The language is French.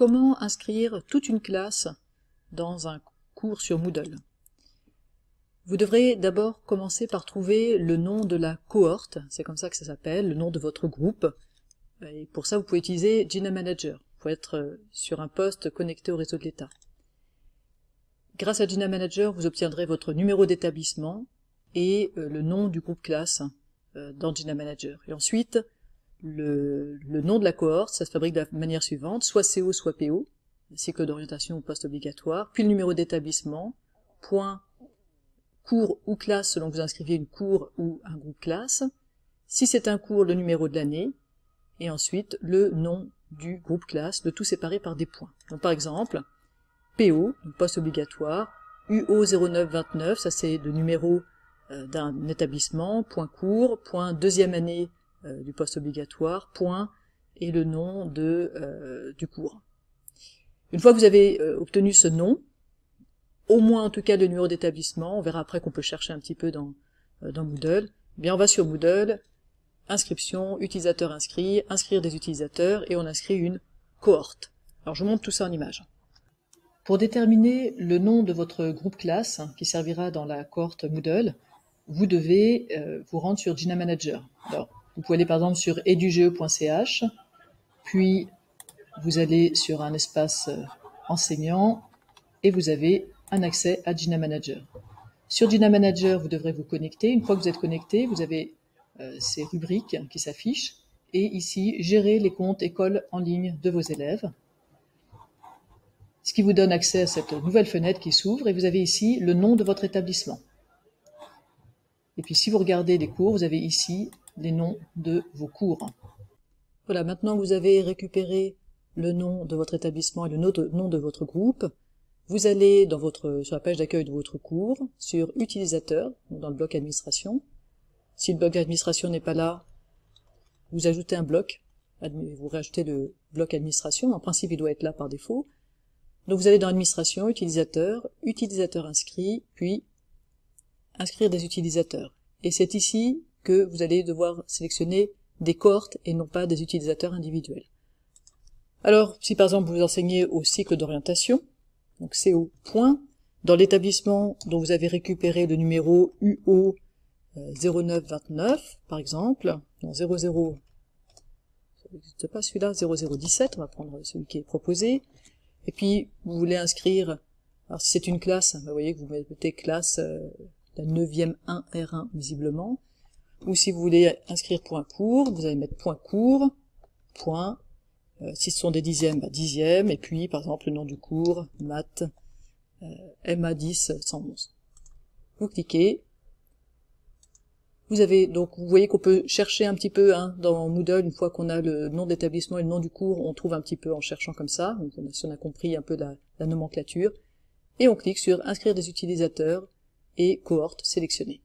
comment inscrire toute une classe dans un cours sur Moodle? Vous devrez d'abord commencer par trouver le nom de la cohorte, c'est comme ça que ça s'appelle, le nom de votre groupe. Et pour ça, vous pouvez utiliser Jina Manager. Il faut être sur un poste connecté au réseau de l'État. Grâce à Jina Manager, vous obtiendrez votre numéro d'établissement et le nom du groupe classe dans Jina Manager. Et ensuite, le nom de la cohorte, ça se fabrique de la manière suivante, soit CO, soit PO, cycle d'orientation ou poste obligatoire, puis le numéro d'établissement, point, cours ou classe selon que vous inscriviez une cours ou un groupe classe, si c'est un cours, le numéro de l'année, et ensuite le nom du groupe classe, le tout séparé par des points. Donc par exemple, PO, donc poste obligatoire, UO 0929, ça c'est le numéro d'un établissement, point cours, point deuxième année du poste obligatoire, point, et le nom du cours. Une fois que vous avez obtenu ce nom, au moins en tout cas le numéro d'établissement, on verra après qu'on peut chercher un petit peu dans Moodle, eh bien on va sur Moodle, inscription, utilisateur inscrit, inscrire des utilisateurs, et on inscrit une cohorte. Alors je vous montre tout ça en image. Pour déterminer le nom de votre groupe classe, qui servira dans la cohorte Moodle, vous devez vous rendre sur Jina Manager. Alors, vous pouvez aller par exemple sur eduge.ch, puis vous allez sur un espace enseignant, et vous avez un accès à Jina Manager. Sur Jina Manager, vous devrez vous connecter. Une fois que vous êtes connecté, vous avez ces rubriques qui s'affichent, et ici, gérer les comptes écoles en ligne de vos élèves, ce qui vous donne accès à cette nouvelle fenêtre qui s'ouvre, et vous avez ici le nom de votre établissement. Et puis si vous regardez les cours, vous avez ici les noms de vos cours. Voilà, maintenant que vous avez récupéré le nom de votre établissement et le nom de votre groupe, vous allez sur la page d'accueil de votre cours, sur Utilisateur, dans le bloc Administration. Si le bloc Administration n'est pas là, vous ajoutez un bloc, vous rajoutez le bloc Administration, en principe il doit être là par défaut. Donc vous allez dans Administration, Utilisateur, Utilisateur inscrit, puis Inscrire des utilisateurs. Et c'est ici que vous allez devoir sélectionner des cohortes et non pas des utilisateurs individuels. Alors, si par exemple vous enseignez au cycle d'orientation, donc CO point, dans l'établissement dont vous avez récupéré le numéro UO 0929, par exemple, non 00, ça n'existe pas celui-là, 0017, on va prendre celui qui est proposé, et puis vous voulez inscrire, alors si c'est une classe, vous voyez que vous mettez classe la 9e 1R1 visiblement, ou si vous voulez inscrire point cours, vous allez mettre point cours, point, si ce sont des dixièmes, dixième, et puis par exemple le nom du cours, maths, MA10 111. Vous cliquez, vous voyez qu'on peut chercher un petit peu dans Moodle, une fois qu'on a le nom d'établissement et le nom du cours, on trouve un petit peu en cherchant comme ça, donc si on a compris un peu la nomenclature, et on clique sur inscrire des utilisateurs, et cohorte sélectionnée.